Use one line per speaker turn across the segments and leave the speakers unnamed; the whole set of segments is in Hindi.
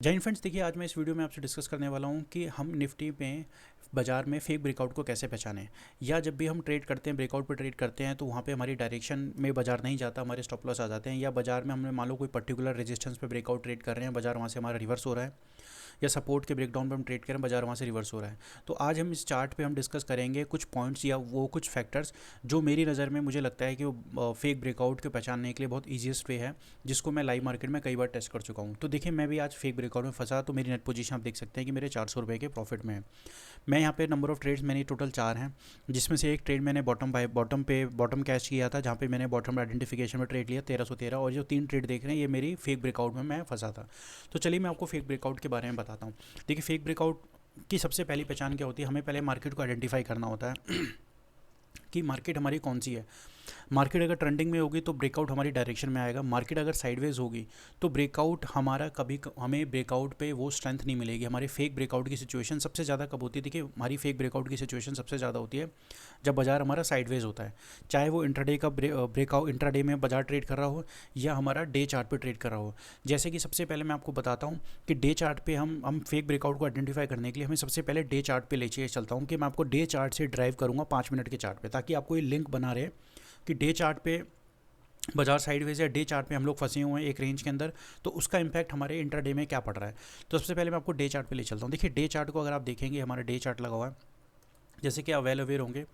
जय हिंद फ्रेंड्स, देखिए आज मैं इस वीडियो में आपसे डिस्कस करने वाला हूँ कि हम निफ्टी में बाजार में फेक ब्रेकआउट को कैसे पहचानें। या जब भी हम ट्रेड करते हैं, ब्रेकआउट पर ट्रेड करते हैं, तो वहाँ पे हमारी डायरेक्शन में बाजार नहीं जाता, हमारे स्टॉप लॉस आ जाते हैं। या बाजार में हमने मान लो कोई पर्टिकुलर रेजिस्टेंस पे ब्रेकआउट ट्रेड कर रहे हैं, बाजार वहाँ से हमारा रिवर्स हो रहा है, या सपोर्ट के ब्रेकडाउन पे हम ट्रेड करें, बाजार वहाँ से रिवर्स हो रहा है। तो आज हम इस चार्ट पे हम डिस्कस करेंगे कुछ पॉइंट्स या वो कुछ फैक्टर्स जो मेरी नज़र में मुझे लगता है कि वो फेक ब्रेकआउट को पहचानने के लिए बहुत ईजीएस्ट वे है, जिसको मैं लाइव मार्केट में कई बार टेस्ट कर चुका हूँ। तो देखिए, मैं भी आज फेक ब्रेकआउट में फंसा, तो मेरी नेट पोजीशन आप देख सकते हैं कि मेरे 400 रुपये के प्रॉफिट में है। मैं यहाँ पे नंबर ऑफ ट्रेड्स मैंने टोटल 4 हैं, जिसमें से एक ट्रेड मैंने बॉटम कैश किया था, जहाँ पे मैंने बॉटम आइडेंटिफिकेशन में ट्रेड लिया 1313, और जो 3 ट्रेड देख रहे हैं ये मेरी फेक ब्रेकआउट में मैं फंसा था। तो चलिए मैं आपको फेक ब्रेकआउट के बारे में बताता हूँ। देखिए, फेक ब्रेकआउट की सबसे पहली पहचान क्या होती है, हमें पहले मार्केट को आइडेंटिफाई करना होता है कि मार्केट हमारी कौन सी है। मार्केट अगर ट्रेंडिंग में होगी तो ब्रेकआउट हमारी डायरेक्शन में आएगा। मार्केट अगर साइडवेज होगी तो ब्रेकआउट हमारा हमें ब्रेकआउट पे वो स्ट्रेंथ नहीं मिलेगी। हमारी फेक ब्रेकआउट की सिचुएशन सबसे ज़्यादा कब होती है? देखिए, हमारी फेक ब्रेकआउट की सिचुएशन सबसे ज़्यादा होती है जब बाजार हमारा साइडवेज होता है, चाहे वो इंट्राडे का ब्रेकआउट इंट्राडे में बाजार ट्रेड कर रहा हो या हमारा डे चार्ट पे ट्रेड कर रहा हो। जैसे कि सबसे पहले मैं आपको बताता हूँ कि डे चार्ट पे हम फेक ब्रेकआउट को आइडेंटिफाई करने के लिए हमें सबसे पहले डे चार्ट पे ले चलता हूँ कि मैं आपको डे चार्ट से ड्राइव करूँगा 5 मिनट के चार्ट पे, ताकि आपको ये लिंक बना रहे कि डे चार्ट पे बाजार साइडवेज या डे चार्ट पे हम लोग फंसे हुए हैं एक रेंज के अंदर, तो उसका इंपैक्ट हमारे इंट्राडे में क्या पड़ रहा है। तो सबसे पहले मैं आपको डे चार्ट पे ले चलता हूँ। देखिए, डे चार्ट को अगर आप देखेंगे, हमारा डे चार्ट लगा हुआ है, जैसे कि आप वेल अवेयर होंगे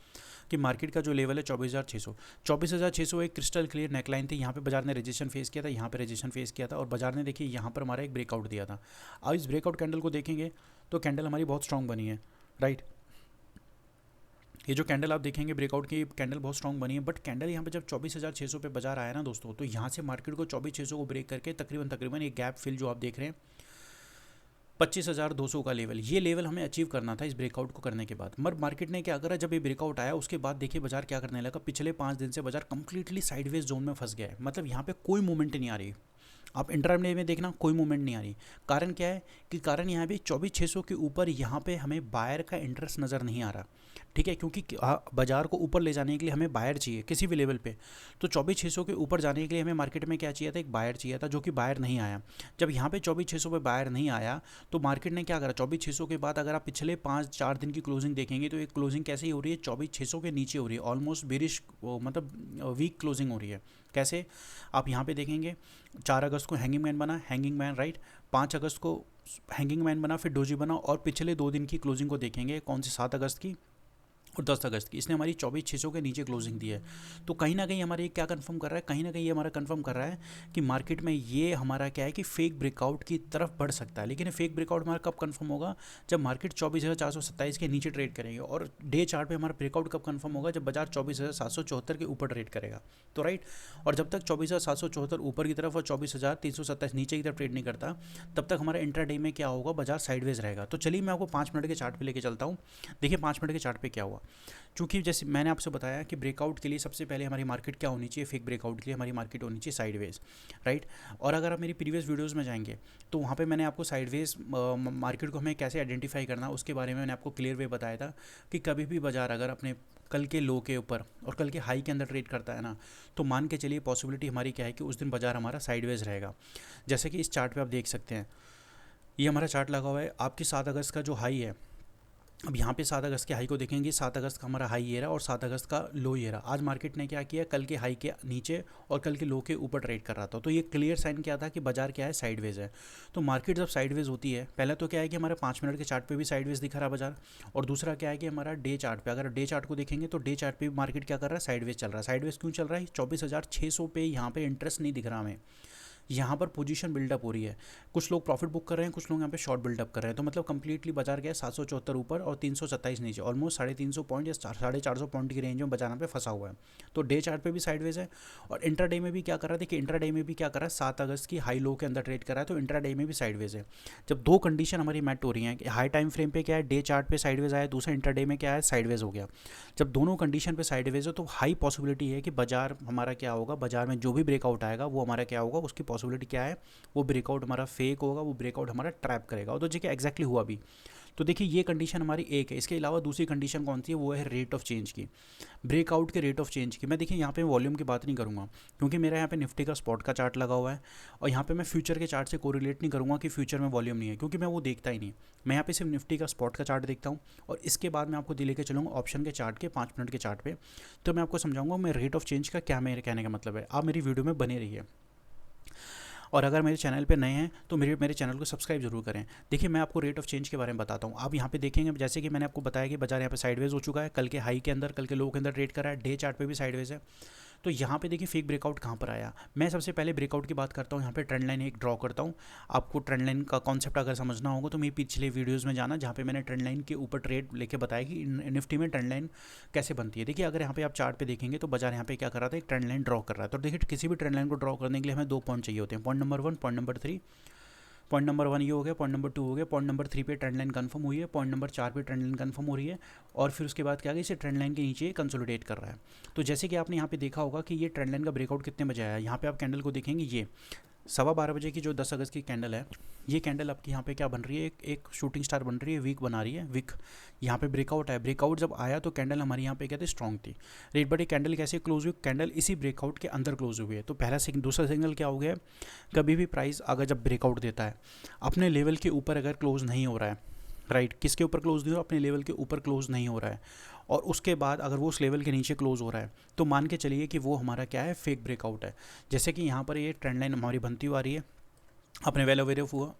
कि मार्केट का जो लेवल है 24,600 एक क्रिस्टल क्लियर नेकलाइन थी। यहाँ पे बाजार ने रेजिस्टेंस फेस किया था, यहाँ पे रेजिस्टेंस फेस किया था, और बाजार ने देखिए यहाँ पर हमारा एक ब्रेकआउट दिया था। अब इस ब्रेकआउट कैंडल को देखेंगे तो कैंडल हमारी बहुत स्ट्रांग बनी है, राइट। ये जो कैंडल आप देखेंगे ब्रेकआउट की कैंडल बहुत स्ट्रांग बनी है, बट कैंडल यहाँ पे जब 24,600 पे बाजार आया ना दोस्तों, तो यहाँ से मार्केट को 24,600 को ब्रेक करके तकरीबन ये गैप फिल जो आप देख रहे हैं 25,200 का लेवल, ये लेवल हमें अचीव करना था इस ब्रेकआउट को करने के बाद। मगर मार्केट ने क्या करा, जब ये ब्रेकआउट आया उसके बाद देखिए बाजार क्या करने लगा। पिछले 5 दिन से बाजार कंप्लीटली साइडवेज जोन में फंस गया है, मतलब यहाँ पे कोई मूवमेंट नहीं आ रही। आप इंटरडे में देखना, कोई मूवमेंट नहीं आ रही। कारण क्या है कि कारण यहाँ पे 24,600 के ऊपर यहाँ पे हमें बायर का इंटरेस्ट नज़र नहीं आ रहा, ठीक है, क्योंकि बाजार को ऊपर ले जाने के लिए हमें बायर चाहिए किसी भी लेवल पे। तो 24,600 के ऊपर जाने के लिए हमें मार्केट में क्या चाहिए था, एक बायर चाहिए था, जो कि बायर नहीं आया। जब यहाँ पे 24,600 पे बायर नहीं आया तो मार्केट ने क्या करा, 24,600 के बाद अगर आप पिछले 5-4 दिन की क्लोजिंग देखेंगे तो एक क्लोजिंग कैसे ही हो रही है, 24,600 के नीचे हो रही है, ऑलमोस्ट बेरिश, मतलब वीक क्लोजिंग हो रही है। कैसे, आप यहाँ पे देखेंगे 4 अगस्त को हैंगिंग मैन बना, हैंगिंग मैन, राइट। 5 अगस्त को हैंगिंग मैन बना, फिर डोजी बना, और पिछले 2 दिन की क्लोजिंग को देखेंगे, कौन सी, 7 अगस्त की और 10 अगस्त की, इसने हमारी 24,600 के नीचे क्लोजिंग दी है। तो कहीं ना कहीं हमारे क्या कंफर्म कर रहा है, कहीं ना कहीं ये हमारा कंफर्म कर रहा है कि मार्केट में ये हमारा क्या है कि फेक ब्रेकआउट की तरफ बढ़ सकता है। लेकिन फेक ब्रेकआउट हमारा कब कंफर्म होगा, जब मार्केट 24,427 के नीचे ट्रेड करेंगे। और डे चार्ट पे हमारा ब्रेकआउट कब कंफर्म होगा, जब बाजार 24,774 के ऊपर ट्रेड करेगा, तो राइट। और जब तक 24,774 ऊपर की तरफ और 24,327 नीचे की तरफ ट्रेड नहीं करता, तब तक हमारा इंट्राडे में क्या होगा, बाजार साइडवेज रहेगा। तो चलिए मैं आपको 5 मिनट के चार्ट पे लेके चलता हूँ। देखिए 5 मिनट के चार्ट पे क्या हुआ। चूँकि जैसे मैंने आपसे बताया कि ब्रेकआउट के लिए सबसे पहले हमारी मार्केट क्या होनी चाहिए, फेक ब्रेकआउट के लिए हमारी मार्केट होनी चाहिए साइडवेज, राइट। और अगर आप मेरी प्रीवियस वीडियोस में जाएंगे तो वहाँ पे मैंने आपको साइडवेज मार्केट को हमें कैसे आइडेंटिफाई करना उसके बारे में मैंने आपको क्लियर वे बताया था कि कभी भी बाजार अगर अपने कल के लो के ऊपर और कल के हाई के अंदर ट्रेड करता है ना, तो मान के चलिए पॉसिबिलिटी हमारी क्या है कि उस दिन बाजार हमारा साइडवेज रहेगा। जैसे कि इस चार्ट पे आप देख सकते हैं, ये हमारा चार्ट लगा हुआ है, आपकी 7 अगस्त का जो हाई है। अब यहाँ पे 7 अगस्त के हाई को देखेंगे, 7 अगस्त का हमारा हाई ये रहा और 7 अगस्त का लो ये रहा। आज मार्केट ने क्या किया, कल के हाई के नीचे और कल के लो के ऊपर ट्रेड कर रहा था, तो ये क्लियर साइन क्या था कि बाजार क्या है, साइडवेज है। तो मार्केट जब साइडवेज होती है, पहले तो क्या है कि हमारे 5 मिनट के चार्ट पे भी साइडवेज दिखा रहा बाजार, और दूसरा क्या है कि हमारा डे चार्ट पे, अगर डे चार्ट को देखेंगे तो डे चार्ट पे मार्केट क्या कर रहा है, साइडवेज चल रहा है। साइडवेज क्यों चल रहा है, 24,600 पे यहाँ पे इंटरेस्ट नहीं दिख रहा हमें, यहाँ पर पोजीशन बिल्डअप हो रही है। कुछ लोग प्रॉफिट बुक कर रहे हैं, कुछ लोग यहाँ पे शॉर्ट बिल्डअप कर रहे हैं। तो मतलब कंप्लीटली बाजार गया 774 ऊपर और 327 नीचे, ऑलमोस्ट 350 पॉइंट या 450 पॉइंट की रेंज में बाजार यहाँ पे फंसा हुआ है। तो डे चार्ट पे भी साइडवेज है, और इंट्राडे में भी क्या कर रहा है, देखिए इंट्राडे में भी क्या कर रहा है, 7 अगस्त की हाई लो के अंदर ट्रेड कर रहा है, तो इंट्राडे में भी साइडवेज है। जब दो कंडीशन हमारी मैट हो रही हैं कि हाई टाइम फ्रेम पे क्या है, डे चार्ट पे साइडवेज आया, दूसरा इंट्राडे में क्या है, साइडवेज हो गया। जब दोनों कंडीशन पे साइडवेज हो तो हाई पॉसिबिलिटी है कि बाजार हमारा क्या होगा, बाजार में जो भी ब्रेकआउट आएगा वो हमारा क्या होगा, उसकी पॉसिबिलिटी क्या है, वो ब्रेकआउट हमारा फेक होगा, वो ब्रेकआउट हमारा ट्रैप करेगा। तो देखिए एग्जैक्टली हुआ भी। तो देखिए ये कंडीशन हमारी एक है। इसके अलावा दूसरी कंडीशन कौन सी है, वो है रेट ऑफ चेंज की, ब्रेकआउट के रेट ऑफ चेंज की। मैं देखिए यहाँ पे वॉल्यूम की बात नहीं करूँगा, क्योंकि मेरा यहाँ पे निफ्टी का स्पॉट का चार्ट लगा हुआ है, और यहाँ पे मैं फ्यूचर के चार्ट से कोरिलेट नहीं करूँगा कि फ्यूचर में वॉल्यूम नहीं है, क्योंकि मैं वो देखता ही नहीं। मैं यहाँ पे सिर्फ निफ्टी का स्पॉट का चार्ट देखता हूँ, और इसके बाद मैं आपको लेके चलूँगा ऑप्शन के चार्ट के 5 मिनट के चार्ट पे। तो मैं आपको समझाऊंगा मैं रेट ऑफ चेंज का क्या मेरे कहने का मतलब है। आप मेरी वीडियो में बने रहिए, और अगर मेरे चैनल पे नए हैं तो मेरे चैनल को सब्सक्राइब जरूर करें। देखिए मैं आपको रेट ऑफ चेंज के बारे में बताता हूँ। आप यहाँ पे देखेंगे, जैसे कि मैंने आपको बताया कि बाजार यहाँ पे साइडवेज हो चुका है, कल के हाई के अंदर, कल के लो के अंदर ट्रेड कर रहा है, डे चार्ट पे भी साइडवेज है। तो यहाँ पे देखिए फेक ब्रेकआउट कहाँ पर आया। मैं सबसे पहले ब्रेकआउट की बात करता हूँ, यहाँ पे ट्रेंड लाइन एक ड्रॉ करता हूँ। आपको ट्रेंड लाइन का कॉन्सेप्ट अगर समझना होगा तो मेरी पिछले वीडियोज़ में जाना, जहाँ पे मैंने ट्रेंड लाइन के ऊपर ट्रेड लेके बताया कि निफ्टी में ट्रेंड लाइन कैसे बनती है। देखिए अगर यहाँ पे आप चार्ट पे देखेंगे तो बाजार यहाँ पे क्या कर रहा था, एक ट्रेंड लाइन ड्रॉ कर रहा है। तो देखिए किसी भी ट्रेंड लाइन को ड्रॉ करने के लिए हमें 2 पॉइंट चाहिए होते हैं, point number 1, point number 3। Point number 1 ये हो गया, पॉइंट नंबर 2 हो गया, पॉइंट नंबर 3 पे ट्रेंड लाइन कन्फर्म हुई है, पॉइंट नंबर 4 पे ट्रेंड लाइन कन्फर्म हो रही है, और फिर उसके बाद क्या है, इसे ट्रेंड लाइन के नीचे कंसोलिडेट कर रहा है। तो जैसे कि आपने यहाँ पे देखा होगा कि ये ट्रेंड लाइन का ब्रेकआउट कितने बजे आया। यहाँ पे आप कैंडल को देखेंगे, ये 12:15 बजे की जो 10 अगस्त की कैंडल है, ये कैंडल आपकी यहाँ पे क्या बन रही है, एक शूटिंग स्टार बन रही है, वीक बना रही है, वीक। यहाँ पे ब्रेकआउट है, ब्रेकआउट जब आया तो कैंडल हमारी यहाँ पे क्या थी, स्ट्रॉन्ग थी। रेट बट कैंडल कैसे क्लोज हुई, कैंडल इसी ब्रेकआउट के अंदर क्लोज हुई है। तो पहला दूसरा सिग्नल क्या हो गया, कभी भी प्राइस अगर जब ब्रेकआउट देता है अपने लेवल के ऊपर अगर क्लोज नहीं हो रहा है, राइट, किसके ऊपर क्लोज नहीं हो रहा, अपने लेवल के ऊपर क्लोज नहीं हो रहा है, और उसके बाद अगर वो उस लेवल के नीचे क्लोज हो रहा है, तो मान के चलिए कि वो हमारा क्या है, फेक ब्रेकआउट है। जैसे कि यहाँ पर ये ट्रेंड लाइन हमारी बनती हुई आ रही है, अपने वेल अवेयर हुआ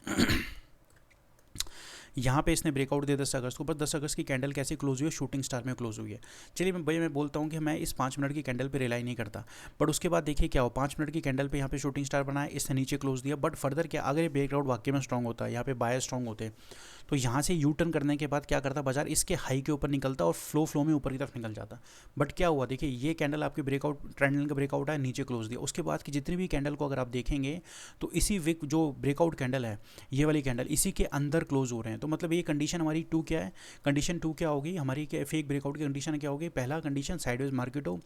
यहाँ पे इसने ब्रेकआउट दिया 10 अगस्त को, बस 10 अगस्त की कैंडल कैसे क्लोज हुई है, शूटिंग स्टार में क्लोज हुई है। चलिए मैं बोलता हूँ कि मैं इस 5 मिनट की कैंडल पे रिलाई नहीं करता, बट उसके बाद देखिए क्या हो, 5 मिनट की कैंडल पे यहाँ पे शूटिंग स्टार बनाया, इसने नीचे क्लोज दिया, बट फर्दर क्या, अगर ये ब्रेकआउट वाकई में स्ट्रॉन्ग होता है, यहाँ पे बायर स्ट्रॉन्ग होते, तो यहाँ से यू टर्न करने के बाद क्या करता बाजार, इसके हाई के ऊपर निकलता और फ्लो में ऊपर की तरफ निकल जाता। बट क्या हुआ, देखिए ये कैंडल आपकी ब्रेकआउट, ट्रेंड लाइन का ब्रेकआउट है, नीचे क्लोज दिया। उसके बाद की जितनी भी कैंडल को अगर आप देखेंगे तो इसी विक जो ब्रेकआउट कैंडल है, ये वाली कैंडल इसी के अंदर क्लोज हो रहे हैं। तो मतलब ये कंडीशन हमारी 2 क्या है, कंडीशन 2 क्या होगी हमारी, फेक ब्रेकआउट की कंडीशन क्या होगी, पहला कंडीशन साइडवेज मार्केट हो,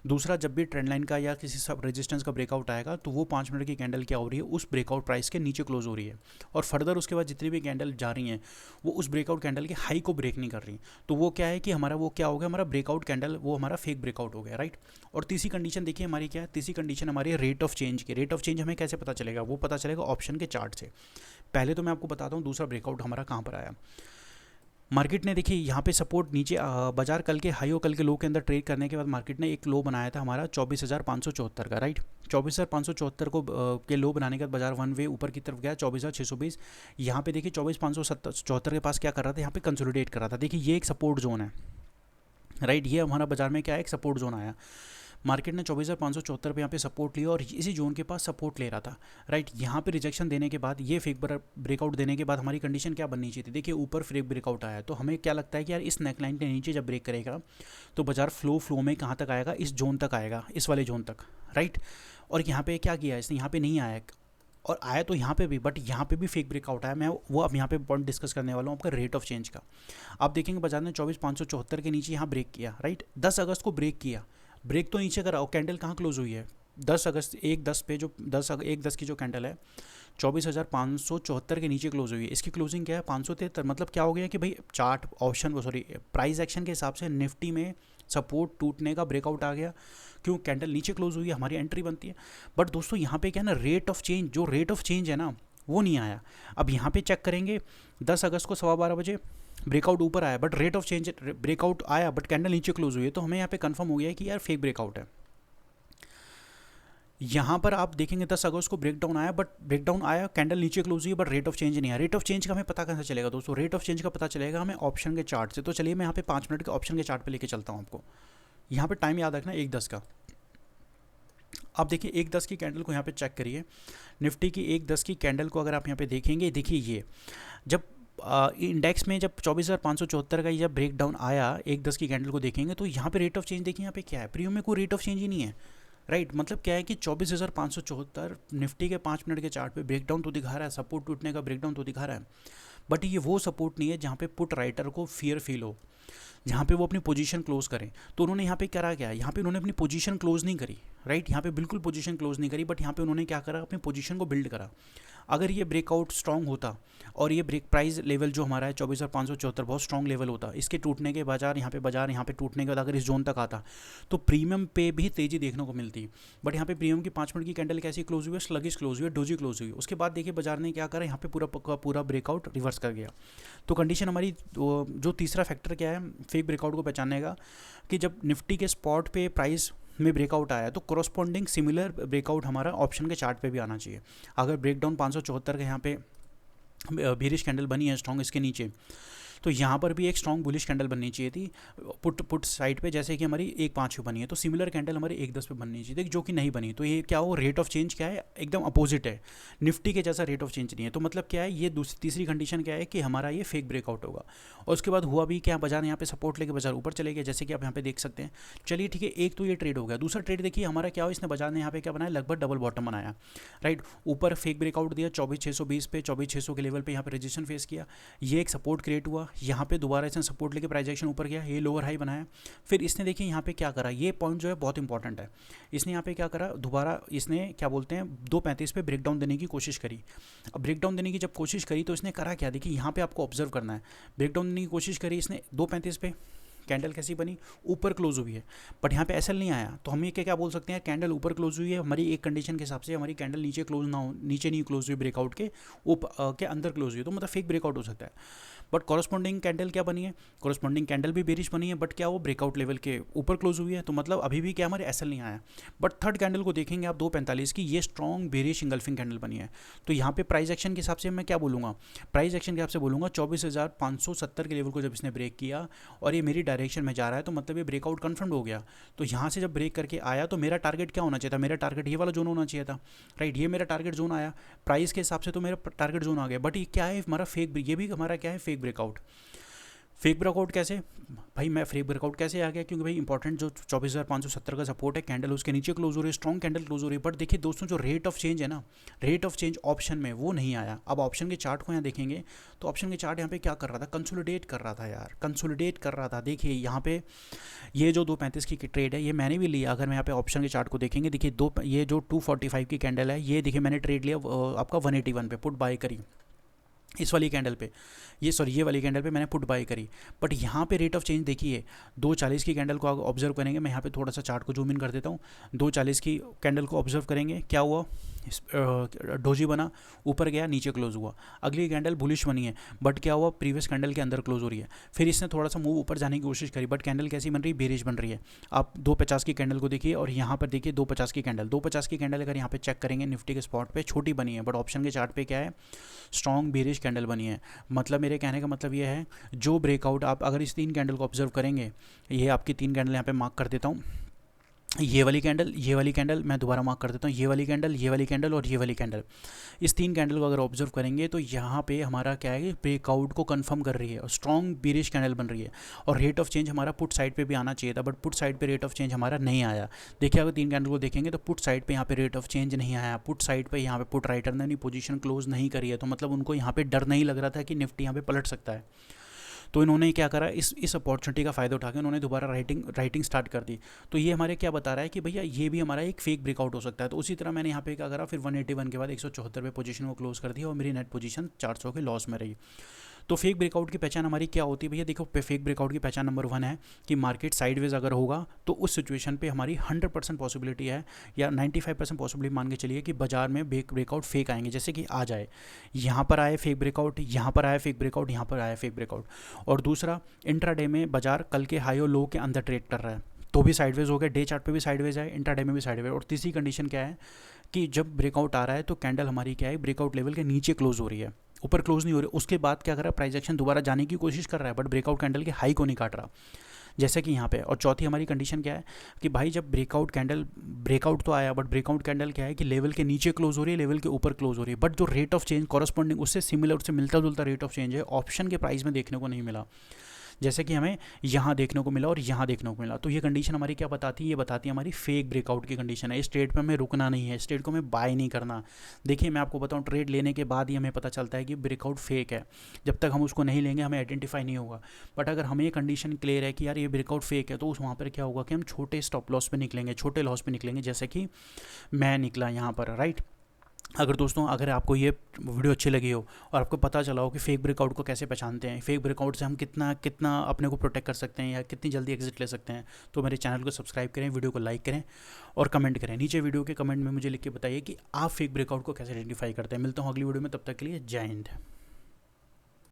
दूसरा जब भी ट्रेंड लाइन का या किसी सब रेजिस्टेंस का ब्रेकआउट आएगा तो वो 5 मिनट की कैंडल क्या हो रही है, उस ब्रेकआउट प्राइस के नीचे क्लोज हो रही है, और फर्दर उसके बाद जितनी भी कैंडल जा रही हैं वो उस ब्रेकआउट कैंडल के हाई को ब्रेक नहीं कर रही। तो वो क्या है कि हमारा वो क्या हो गया, हमारा ब्रेकआउट कैंडल वो हमारा फेक ब्रेकआउट हो गया, राइट। और तीसरी कंडीशन देखिए हमारी क्या है, तीसरी कंडीशन हमारी रेट ऑफ चेंज की। रेट ऑफ चेंज हमें कैसे पता चलेगा, वो पता चलेगा ऑप्शन के चार्ट से। पहले तो मैं आपको बताता हूँ दूसरा ब्रेकआउट हमारा कहाँ पर आया। मार्केट ने देखिए यहाँ पे सपोर्ट नीचे, बाजार कल के हाई और कल के लो के अंदर ट्रेड करने के बाद मार्केट ने एक लो बनाया था हमारा 24,574 का, राइट। 24,574 को के लो बनाने के बाद बाजार वन वे ऊपर की तरफ गया 24,620। यहाँ पे देखिए 24,574 के पास क्या कर रहा था, यहाँ पे कंसोलिडेट कर रहा था। देखिए ये एक सपोर्ट जोन है, राइट, ये हमारा बाजार में क्या है, एक सपोर्ट जोन आया। मार्केट ने 24,574 पे यहाँ पे सपोर्ट लिया और इसी जोन के पास सपोर्ट ले रहा था, राइट। यहाँ पे रिजेक्शन देने के बाद, ये फेक ब्रेकआउट देने के बाद हमारी कंडीशन क्या बननी चाहिए थी, देखिए ऊपर फेक ब्रेकआउट आया, तो हमें क्या लगता है कि यार इस नेकलाइन के नीचे जब ब्रेक करेगा तो बाजार फ्लो में कहाँ तक आएगा, इस जोन तक आएगा, इस वाले जोन तक, राइट। और यहाँ पे क्या किया इसने, यहाँ पे नहीं आया, और आया तो यहाँ पे भी, बट यहाँ पे भी फेक ब्रेकआउट आया। मैं वो अब यहाँ पे पॉइंट डिस्कस करने वाला हूँ, आपका रेट ऑफ चेंज का। आप देखेंगे बाजार ने 24,574 के नीचे यहाँ ब्रेक किया, राइट, 10 अगस्त को ब्रेक किया, ब्रेक तो नीचे करा, और कैंडल कहाँ क्लोज हुई है, 10 अगस्त 1/10 पे जो 1/10 की जो कैंडल है 24,574 के नीचे क्लोज हुई है। इसकी क्लोजिंग क्या है, 573। मतलब क्या हो गया कि भाई चार्ट ऑप्शन को, सॉरी, प्राइस एक्शन के हिसाब से निफ्टी में सपोर्ट टूटने का ब्रेकआउट आ गया, क्यों, कैंडल नीचे क्लोज हुई है, हमारी एंट्री बनती है। बट दोस्तों यहाँ पे क्या है ना, रेट ऑफ चेंज, जो रेट ऑफ चेंज है ना वो नहीं आया। अब यहाँ पे चेक करेंगे 10 अगस्त को 12:15 बजे ब्रेकआउट ऊपर आया, but rate of change, breakout आया बट कैंडल नीचे क्लोज हुई है, तो हमें यहाँ पे कंफर्म हो गया है कि यार फेक ब्रेकआउट है। यहाँ पर आप देखेंगे 10 अगस्त को ब्रेकडाउन आया, बट ब्रेकडाउन आया, कैंडल नीचे क्लोज हुई है, बट रेट ऑफ चेंज नहीं आया। रेट ऑफ चेंज का हमें पता कैसे चलेगा दोस्तों, रेट ऑफ चेंज का पता चलेगा हमें ऑप्शन के चार्ट से। तो चलिए मैं यहाँ पे 5 मिनट के ऑप्शन के चार्ट पे लेके चलता हूँ आपको। यहाँ पे टाइम याद रखना 1:10 का। आप देखिए 1:10 की कैंडल को यहाँ पे चेक करिए, निफ्टी की 1:10 की कैंडल को अगर आप यहाँ पे देखेंगे, देखिए ये जब इंडेक्स में जब 24,574 का जब ब्रेक डाउन आया 1:10 की कैंडल को देखेंगे, तो यहाँ पे रेट ऑफ चेंज देखिए, यहाँ पे क्या है, प्रीमियम में कोई रेट ऑफ चेंज ही नहीं है, राइट। मतलब क्या है कि 24,574 निफ्टी के 5 मिनट के चार्ट पे ब्रेकडाउन तो दिखा रहा है, सपोर्ट टूटने का ब्रेकडाउन तो दिखा रहा है, बट ये वो सपोर्ट नहीं है जहाँ पे पुट राइटर को फियर फील हो, जहाँ पे वो अपनी पोजीशन क्लोज करें। तो उन्होंने यहाँ पे करा क्या, यहाँ पे उन्होंने अपनी पोजीशन क्लोज नहीं करी, राइट, यहाँ पे बिल्कुल पोजीशन क्लोज नहीं करी, बट यहाँ पे उन्होंने क्या करा, अपनी पोजीशन को बिल्ड करा। अगर ये ब्रेकआउट स्ट्रांग होता और ये ब्रेक प्राइस लेवल जो हमारा है 24,574 बहुत स्ट्रांग लेवल होता, इसके टूटने के बाजार यहाँ पे टूटने के बाद अगर इस जोन तक आता तो प्रीमियम पे भी तेज़ी देखने को मिलती। बट यहाँ पे प्रीमियम की 5 मिनट की कैंडल कैसी क्लोज हुई है, स्लगिश क्लोज हुई है, डोजी क्लोज हुई है। उसके बाद देखिए बाजार ने क्या करा, यहाँ पे पूरा ब्रेकआउट रिवर्स कर गया। तो कंडीशन हमारी जो तीसरा फैक्टर क्या है फेक ब्रेकआउट को पहचानने का, कि जब निफ्टी के स्पॉट पे प्राइस में ब्रेकआउट आया तो करस्पॉन्डिंग सिमिलर ब्रेकआउट हमारा ऑप्शन के चार्ट पे भी आना चाहिए। अगर ब्रेकडाउन 574 के यहाँ पे बेरिश कैंडल बनी है स्ट्रॉन्ग इसके नीचे, तो यहाँ पर भी एक स्ट्रॉन्ग बुलिश कैंडल बननी चाहिए थी पुट साइड पे, जैसे कि हमारी 1.5 पे बनी है, तो सिमिलर कैंडल हमारी 1.10 पे बननी चाहिए थी, जो कि नहीं बनी। तो ये क्या हो, रेट ऑफ चेंज क्या है, एकदम अपोजिट है, निफ्टी के जैसा रेट ऑफ चेंज नहीं है। तो मतलब क्या है, ये तीसरी कंडीशन क्या है कि हमारा ये फेक ब्रेकआउट होगा। और उसके बाद हुआ भी क्या, बाजार यहाँ पे सपोर्ट लेके बाजार ऊपर चले गए, जैसे कि आप यहाँ पे देख सकते हैं। चलिए ठीक है, एक तो ये ट्रेड हो गया। दूसरा ट्रेड देखिए हमारा क्या हो, इसने बाजार ने यहाँ पे क्या बनाया, लगभग डबल बॉटम बनाया, राइट। ऊपर फेक ब्रेकआउट दिया 24,620 पे, 24,600 के लेवल पे यहाँ पे रेजिस्टेंस फेस किया, ये एक सपोर्ट क्रिएट हुआ, यहाँ पे दोबारा इसने सपोर्ट लेके प्राइस एक्शन ऊपर गया, ये लोअर हाई बनाया। फिर इसने देखिए यहाँ पे क्या करा, ये पॉइंट जो है बहुत इंपॉर्टेंट है, इसने यहाँ पे क्या करा, दोबारा इसने क्या बोलते हैं 2.35 पे ब्रेकडाउन देने की कोशिश करी। अब ब्रेकडाउन देने की जब कोशिश करी तो इसने करा क्या, देखिए यहाँ पे आपको ऑब्जर्व करना है, ब्रेकडाउन देने की कोशिश करी इसने 2.35 पे, कैंडल कैसी बनी, ऊपर क्लोज हुई है, बट यहाँ पे एसएल नहीं आया। तो हम ये क्या बोल सकते हैं, कैंडल ऊपर क्लोज हुई है, हमारी एक कंडीशन के हिसाब से हमारी कैंडल नीचे क्लोज ना हो, नीचे नहीं क्लोज हुई ब्रेकआउट के के अंदर क्लोज हुई, तो मतलब फेक ब्रेकआउट हो सकता है। बट कॉरस्पॉन्डिंग कैंडल क्या बनी है, कॉरस्पॉन्डिंग कैंडल भी बेरिश बनी है, बट क्या वो ब्रेकआउट लेवल के ऊपर क्लोज हुई है, तो मतलब अभी भी क्या हमारे एसएल नहीं आया। बट थर्ड कैंडल को देखेंगे आप 2.45 की, ये स्ट्रॉन्ग बेरिश इंगल्फिंग कैंडल बनी है। तो यहाँ पे प्राइस एक्शन के हिसाब से मैं क्या बोलूँगा, प्राइस एक्शन के हिसाब से बोलूँगा 24,570 के लेवल को जब इसने ब्रेक किया और ये मेरी डायरेक्शन में जा रहा है, तो मतलब ये ब्रेकआउट कन्फर्म हो गया। तो यहाँ से जब ब्रेक करके आया तो मेरा टारगेट क्या होना चाहिए था, मेरा टारगेट ये वाला जोन होना चाहिए था, राइट। ये मेरा टारगेट जोन आया, प्राइस के हिसाब से तो मेरा टारगेट जोन आ गया, बट ये क्या है हमारा फेक, ये भी हमारा क्या है फेक ब्रेकआउट। फेक ब्रेकआउट कैसे भाई, मैं फेक ब्रेकआउट कैसे आ गया, क्योंकि भाई इंपॉर्टेंट जो 24,570 का सपोर्ट है, कैंडल उसके नीचे क्लोज हो रही है, स्ट्रॉन्ग कैंडल क्लोज हो रही है। बट देखिए दोस्तों, जो रेट ऑफ चेंज है ना, रेट ऑफ चेंज ऑप्शन में वो नहीं आया। अब ऑप्शन के चार्ट को यहाँ देखेंगे तो ऑप्शन के चार्ट यहाँ पे क्या कर रहा था, कंसोलिडेट कर रहा था यार, कंसोलिडेट कर रहा था। देखिए यहाँ पे ये जो 2.35 की ट्रेड है, ये मैंने भी लिया। अगर मैं यहाँ पे ऑप्शन के चार्ट को देखेंगे, देखिए ये जो 245 की कैंडल है, ये देखिए मैंने ट्रेड लिया आपका 181 पे, पुट बाय करी इस वाली कैंडल पे, ये वाली कैंडल पे मैंने पुट बाय करी। बट यहाँ पे रेट ऑफ चेंज देखिए 2.40 की कैंडल को ऑब्जर्व करेंगे, मैं यहाँ पे थोड़ा सा चार्ट को जूम इन कर देता हूँ। 2.40 की कैंडल को ऑब्जर्व करेंगे, क्या हुआ, डोजी बना, ऊपर गया, नीचे क्लोज हुआ। अगली कैंडल बुलिश बनी है, बट क्या हुआ, प्रीवियस कैंडल के अंदर क्लोज हो रही है। फिर इसने थोड़ा सा मूव ऊपर जाने की कोशिश करी, बट कैंडल कैसी बन रही है, बेरिश बन रही है। आप 2.50 की कैंडल को देखिए और यहाँ पर देखिए 2.50 की कैंडल, 2.50 की कैंडल अगर यहाँ पे चेक करेंगे निफ्टी के स्पॉट पे छोटी बनी है, बट ऑप्शन के चार्ट पे क्या है, स्ट्रॉन्ग बेरिश कैंडल बनी है। मतलब मेरे कहने का मतलब ये है, जो ब्रेकआउट आप अगर इस 3 कैंडल को ऑब्जर्व करेंगे, ये आपकी 3 कैंडल यहाँ पे मार्क कर देता हूँ, ये वाली कैंडल मैं दोबारा मार्क कर देता हूँ, ये वाली कैंडल और ये वाली कैंडल, इस 3 कैंडल को अगर ऑब्जर्व करेंगे तो यहाँ पे हमारा क्या है, ब्रेकआउट को कंफर्म कर रही है और स्ट्रॉन्ग बेरिश कैंडल बन रही है। और रेट ऑफ चेंज हमारा पुट साइड पे भी आना चाहिए था, बट पुट साइड पे रेट ऑफ चेंज हमारा नहीं आया। देखिए अगर 3 कैंडल को देखेंगे तो पुट साइड पे यहाँ पे रेट ऑफ चेंज नहीं आया, पुट साइड पे यहाँ पे पुट राइटर ने अपनी पोजीशन क्लोज नहीं करी है, तो मतलब उनको यहाँ पे डर नहीं लग रहा था कि निफ्टी यहाँ पे पलट सकता है। तो इन्होंने क्या करा, इस अपॉर्चुनिटी का फ़ायदा उठा के उन्होंने दोबारा राइटिंग स्टार्ट कर दी। तो ये हमारे क्या बता रहा है कि भैया ये भी हमारा एक फेक ब्रेकआउट हो सकता है। तो उसी तरह मैंने यहाँ पे क्या करा, फिर 181 के बाद 174 पे पोजीशन को क्लोज कर दिया और मेरी नेट पोजीशन 400 के लॉस में रही। तो फेक ब्रेकआउट की पहचान हमारी क्या होती है भैया, देखो फेक ब्रेकआउट की पहचान नंबर 1 है कि मार्केट साइडवेज अगर होगा तो उस सिचुएशन पे हमारी 100% पॉसिबिलिटी है, या 95% पॉसिबिलिटी मान के चलिए कि बाजार में ब्रेकआउट फेक आएंगे, जैसे कि आ जाए, यहाँ पर आए फेक ब्रेकआउट, यहाँ पर आए फेक ब्रेकआउट, यहाँ पर आए फेक ब्रेकआउट। और दूसरा, इंट्राडे में बाजार कल के हाई और लो के अंदर ट्रेड कर रहा है तो भी साइडवेज हो गया, डे चार्ट पे भी साइडवेज है, इंट्राडे में भी साइडवेज। और तीसरी कंडीशन क्या है कि जब ब्रेकआउट आ रहा है तो कैंडल हमारी क्या है, ब्रेकआउट लेवल के नीचे क्लोज हो रही है, ऊपर क्लोज नहीं हो रही। उसके बाद क्या कर रहा है, प्राइस एक्शन दोबारा जाने की कोशिश कर रहा है, बट ब्रेकआउट कैंडल के हाई को नहीं काट रहा, जैसे कि यहाँ पे। और चौथी हमारी कंडीशन क्या है कि भाई जब ब्रेकआउट तो आया, बट ब्रेकआउट कैंडल क्या है कि लेवल के नीचे क्लोज हो रही है, लेवल के ऊपर क्लोज हो रही है, बट जो रेट ऑफ चेंज कॉरस्पॉन्डिंग उससे सिमिलर, उससे मिलता जुलता रेट ऑफ चेंज है, ऑप्शन के प्राइस में देखने को नहीं मिला, जैसे कि हमें यहाँ देखने को मिला और यहाँ देखने को मिला। तो ये कंडीशन हमारी क्या बताती है, ये बताती है हमारी फेक ब्रेकआउट की कंडीशन है। इस ट्रेड पे हमें रुकना नहीं है, इस ट्रेड को हमें बाय नहीं करना। देखिए मैं आपको बताऊँ, ट्रेड लेने के बाद ही हमें पता चलता है कि ब्रेकआउट फेक है, जब तक हम उसको नहीं लेंगे हमें आइडेंटिफाई नहीं होगा। बट अगर हमें ये कंडीशन क्लियर है कि यार ये ब्रेकआउट फेक है, तो उस वहाँ पर क्या होगा कि हम छोटे स्टॉप लॉस पे निकलेंगे, छोटे लॉस पे निकलेंगे, जैसे कि मैं निकला यहाँ पर, राइट। अगर दोस्तों अगर आपको ये वीडियो अच्छी लगी हो और आपको पता चला हो कि फेक ब्रेकआउट को कैसे पहचानते हैं, फेक ब्रेकआउट से हम कितना कितना अपने को प्रोटेक्ट कर सकते हैं या कितनी जल्दी एग्जिट ले सकते हैं, तो मेरे चैनल को सब्सक्राइब करें, वीडियो को लाइक करें और कमेंट करें। नीचे वीडियो के कमेंट में मुझे लिख के बताइए कि आप फेक ब्रेकआउट को कैसे आइडेंटिफाई करते हैं। मिलता हूँ अगली वीडियो में, तब तक के लिए जय हिंद।